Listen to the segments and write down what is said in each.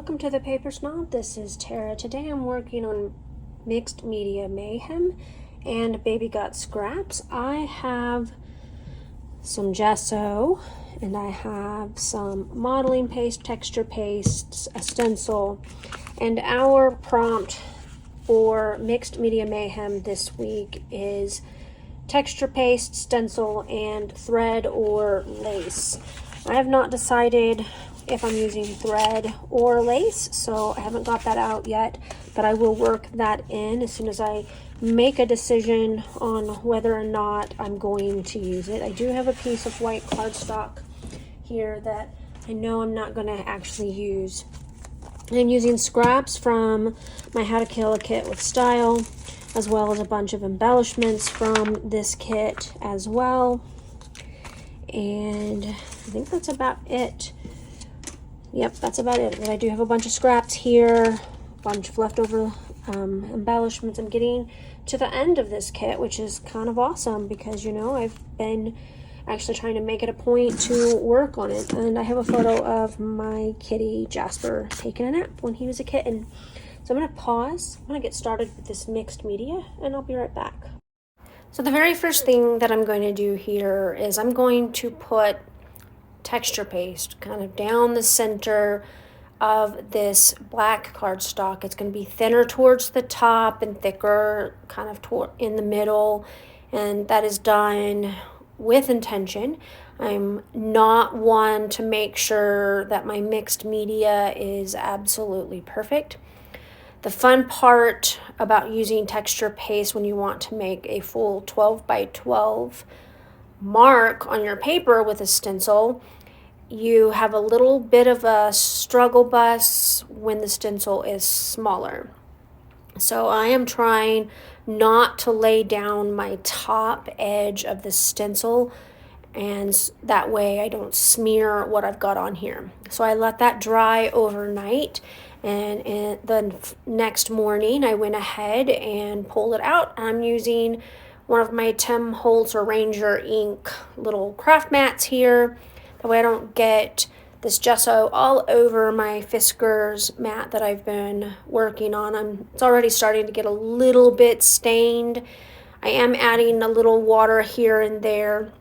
welcome to the Paper Snob. This is Tara. Today I'm working on mixed media Mayhem and Baby Got Scraps. I have some gesso and I have some modeling paste, texture paste, a stencil, and our prompt for mixed media Mayhem this week is texture paste, stencil, and thread or lace. I have not decided if I'm using thread or lace, so I haven't got that out yet, but I will work that in as soon as I make a decision on whether or not I'm going to use it. I do have a piece of white cardstock here that I know I'm not going to actually use. I'm using scraps from my How to Kill a Kit with Style, as well as a bunch of embellishments from this kit as well. And I think that's about it. Yep, that's about it. But I do have a bunch of scraps here, a bunch of leftover embellishments. I'm getting to the end of this kit, which is kind of awesome because, you know, I've been actually trying to make it a point to work on it. And I have a photo of my kitty Jasper taking a nap when he was a kitten. So I'm going to pause. I'm going to get started with this mixed media, and I'll be right back. So the very first thing that I'm going to do here is I'm going to put texture paste kind of down the center of this black cardstock. It's going to be thinner towards the top and thicker kind of in the middle, and that is done with intention. I'm not one to make sure that my mixed media is absolutely perfect. The fun part about using texture paste when you want to make a full 12 by 12 mark on your paper with a stencil, you have a little bit of a struggle bus when the stencil is smaller. So I am trying not to lay down my top edge of the stencil, and that way I don't smear what I've got on here. So I let that dry overnight, and the next morning I went ahead and pulled it out. I'm using one of my Tim Holtz Ranger ink little craft mats here. That way I don't get this gesso all over my Fiskars mat that I've been working on. It's already starting to get a little bit stained. I am adding a little water here and there.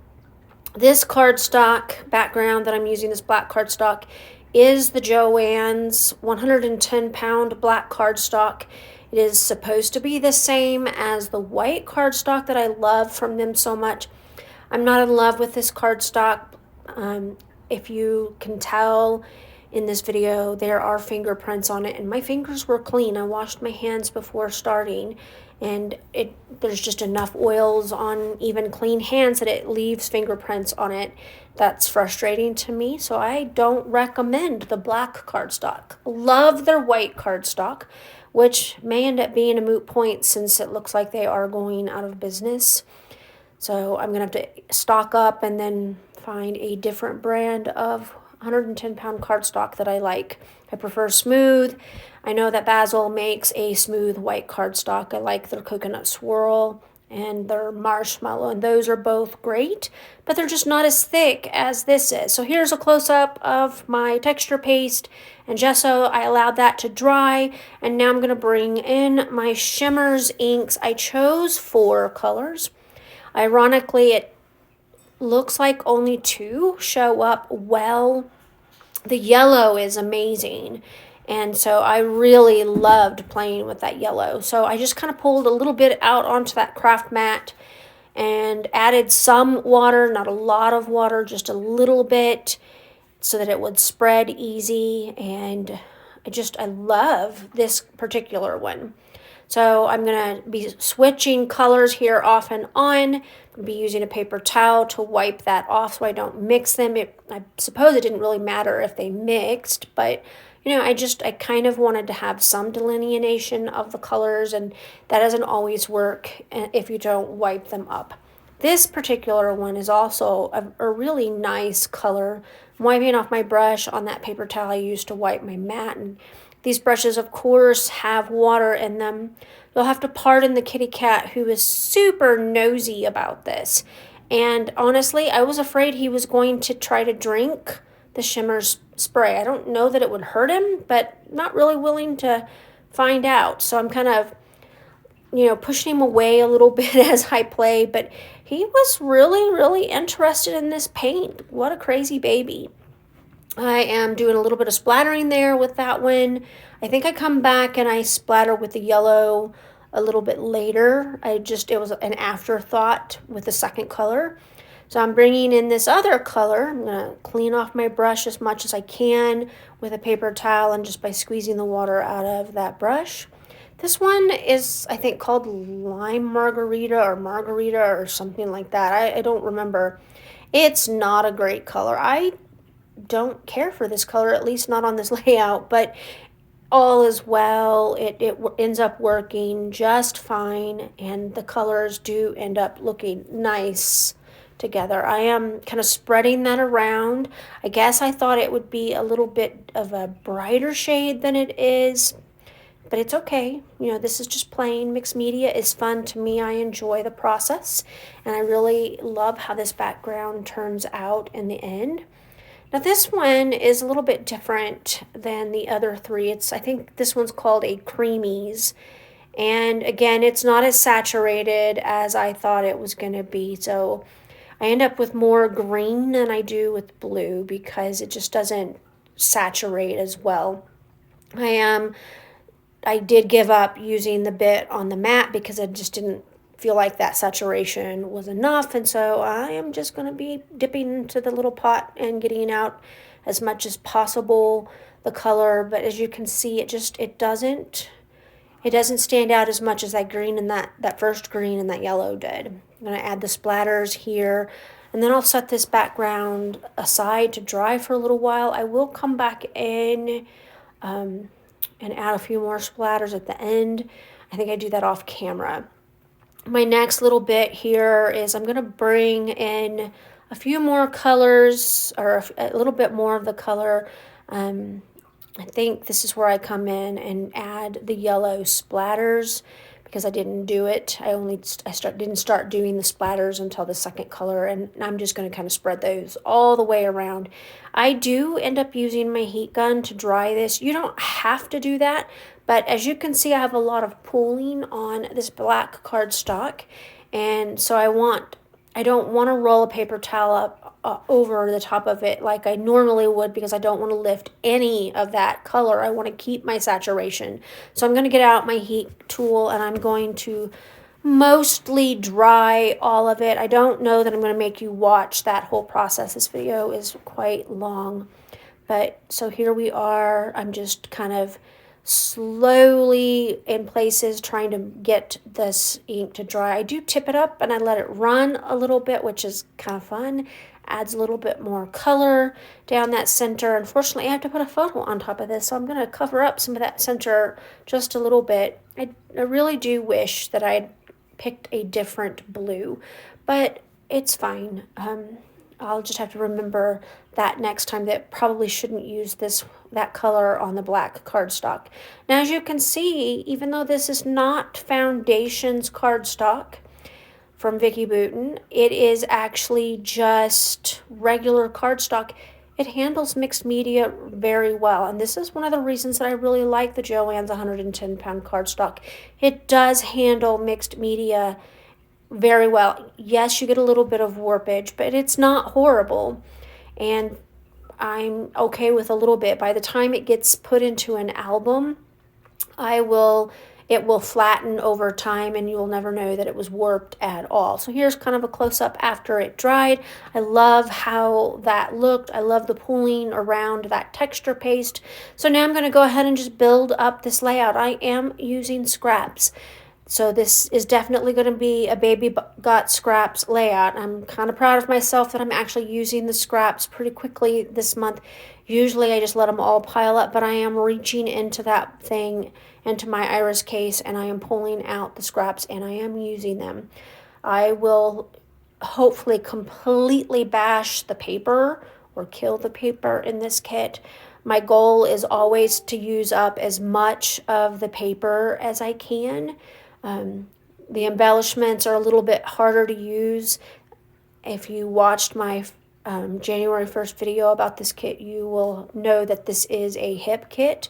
This cardstock background that I'm using, this black cardstock, is the Joann's 110-pound black cardstock. It is supposed to be the same as the white cardstock that I love from them so much. I'm not in love with this cardstock. If you can tell in this video, there are fingerprints on it, and my fingers were clean. I washed my hands before starting, and there's just enough oils on even clean hands that it leaves fingerprints on it. That's frustrating to me, so I don't recommend the black cardstock. Love their white cardstock, which may end up being a moot point since it looks like they are going out of business. So I'm going to have to stock up and then find a different brand of 110-pound cardstock that I like. I prefer smooth. I know that Basil makes a smooth white cardstock. I like their coconut swirl and their marshmallow, and those are both great, but they're just not as thick as this is. So here's a close-up of my texture paste and gesso. I allowed that to dry, and now I'm going to bring in my shimmers inks. I chose 4 colors. Ironically, it looks like only 2 show up well. The yellow is amazing, and so I really loved playing with that yellow. So I just kind of pulled a little bit out onto that craft mat and added some water, not a lot of water, just a little bit, so that it would spread easy. And I love this particular one. So I'm going to be switching colors here off and on. I'm going to be using a paper towel to wipe that off so I don't mix them. I suppose it didn't really matter if they mixed, but you know, I kind of wanted to have some delineation of the colors, and that doesn't always work if you don't wipe them up. This particular one is also a really nice color. I'm wiping off my brush on that paper towel I used to wipe my mat, and these brushes, of course, have water in them. You'll have to pardon the kitty cat, who is super nosy about this. And honestly, I was afraid he was going to try to drink the shimmer spray. I don't know that it would hurt him, but not really willing to find out. So I'm kind of, pushing him away a little bit as I play, but he was really, really interested in this paint. What a crazy baby. I am doing a little bit of splattering there with that one. I think I come back and I splatter with the yellow a little bit later. It was an afterthought with the second color. So I'm bringing in this other color. I'm going to clean off my brush as much as I can with a paper towel and just by squeezing the water out of that brush. This one is, I think, called Lime Margarita or something like that. I don't remember. It's not a great color. I don't care for this color, at least not on this layout, but all is well. It ends up working just fine, and the colors do end up looking nice together. I am kind of spreading that around. I guess I thought it would be a little bit of a brighter shade than it is, but it's okay. This is just plain. Mixed media is fun to me. I enjoy the process, and I really love how this background turns out in the end. Now this one is a little bit different than the other three. I think this one's called a Creamies. And again, it's not as saturated as I thought it was going to be. So I end up with more green than I do with blue because it just doesn't saturate as well. I did give up using the bit on the mat because I just didn't feel like that saturation was enough, and so I am just going to be dipping into the little pot and getting out as much as possible the color. But as you can see, it doesn't stand out as much as that green and that first green and that yellow did. I'm going to add the splatters here, and then I'll set this background aside to dry for a little while. I will come back in and add a few more splatters at the end. I think I do that off camera. My next little bit here is I'm going to bring in a few more colors, or a little bit more of the color. I think this is where I come in and add the yellow splatters because I didn't do it. Didn't start doing the splatters until the second color, and I'm just going to kind of spread those all the way around. I do end up using my heat gun to dry this. You don't have to do that, but as you can see, I have a lot of pooling on this black cardstock, and so I don't want to roll a paper towel up over the top of it like I normally would because I don't want to lift any of that color. I want to keep my saturation. So I'm going to get out my heat tool and I'm going to mostly dry all of it. I don't know that I'm going to make you watch that whole process. This video is quite long. But so here we are. I'm just kind of slowly in places trying to get this ink to dry. I do tip it up and I let it run a little bit, which is kind of fun. Adds a little bit more color down that center. Unfortunately, I have to put a photo on top of this, so I'm going to cover up some of that center just a little bit. I really do wish that I'd picked a different blue, but it's fine. I'll just have to remember that next time that probably shouldn't use that color on the black cardstock. Now, as you can see, even though this is not Foundations cardstock from Vicki Boutin, it is actually just regular cardstock. It handles mixed media very well, and this is one of the reasons that I really like the Joann's 110-pound cardstock. It does handle mixed media very well. Yes, you get a little bit of warpage, but it's not horrible, and I'm okay with a little bit. By the time it gets put into an album, it will flatten over time and you'll never know that it was warped at all. So here's kind of a close-up after it dried. I love how that looked. I love the pooling around that texture paste. So now I'm going to go ahead and just build up this layout. I am using scraps. So this is definitely going to be a Baby Got Scraps layout. I'm kind of proud of myself that I'm actually using the scraps pretty quickly this month. Usually I just let them all pile up, but I am reaching into that thing, into my iris case, and I am pulling out the scraps and I am using them. I will hopefully completely bash the paper or kill the paper in this kit. My goal is always to use up as much of the paper as I can. The embellishments are a little bit harder to use. If you watched my January 1st video about this kit, you will know that this is a hip kit.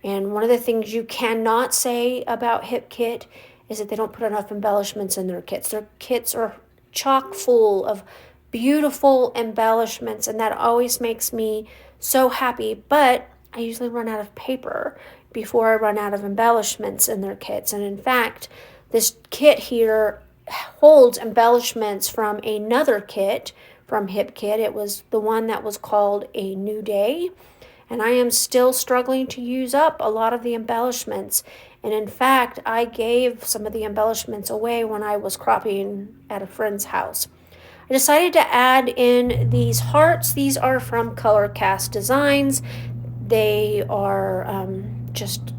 And one of the things you cannot say about hip kit is that they don't put enough embellishments in their kits. Their kits are chock full of beautiful embellishments, and that always makes me so happy. But I usually run out of paper before I run out of embellishments in their kits. And in fact, this kit here holds embellishments from another kit from Hip Kit. It was the one that was called A New Day, and I am still struggling to use up a lot of the embellishments. And in fact, I gave some of the embellishments away when I was cropping at a friend's house. I decided to add in these hearts. These are from Color Cast Designs. They are just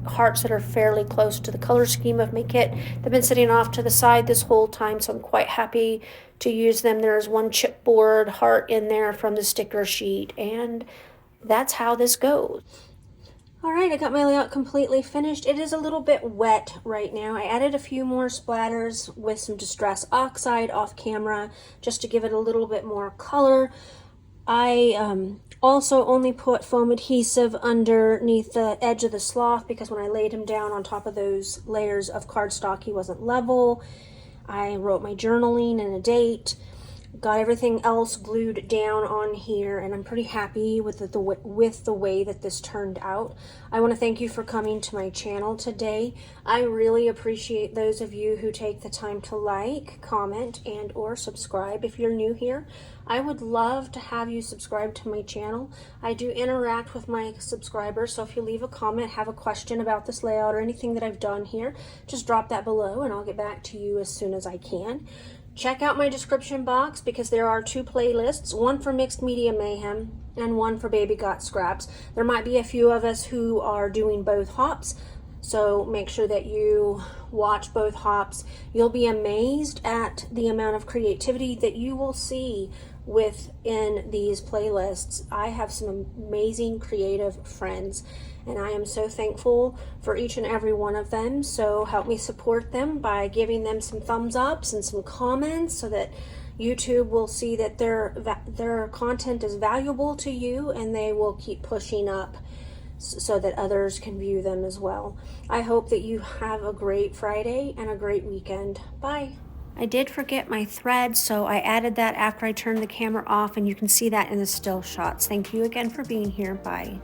hearts that are fairly close to the color scheme of my kit. They've been sitting off to the side this whole time, so I'm quite happy to use them. There's one chipboard heart in there from the sticker sheet, and that's how this goes. All right, I got my layout completely finished. It is a little bit wet right now. I added a few more splatters with some Distress Oxide off camera just to give it a little bit more color. I also only put foam adhesive underneath the edge of the sloth because when I laid him down on top of those layers of cardstock, he wasn't level. I wrote my journaling and a date, got everything else glued down on here, and I'm pretty happy with the way that this turned out. I want to thank you for coming to my channel today. I really appreciate those of you who take the time to like, comment, and or subscribe. If you're new here, I would love to have you subscribe to my channel. I do interact with my subscribers, so if you leave a comment, have a question about this layout or anything that I've done here, just drop that below and I'll get back to you as soon as I can. Check out my description box because there are two playlists, one for Mixed Media Mayhem and one for Baby Got Scraps. There might be a few of us who are doing both hops, so make sure that you watch both hops. You'll be amazed at the amount of creativity that you will see within these playlists. I have some amazing creative friends, and I am so thankful for each and every one of them. So help me support them by giving them some thumbs ups and some comments so that YouTube will see that their content is valuable to you, and they will keep pushing up so that others can view them as well. I hope that you have a great Friday and a great weekend. Bye. I did forget my thread, so I added that after I turned the camera off, and you can see that in the still shots. Thank you again for being here. Bye.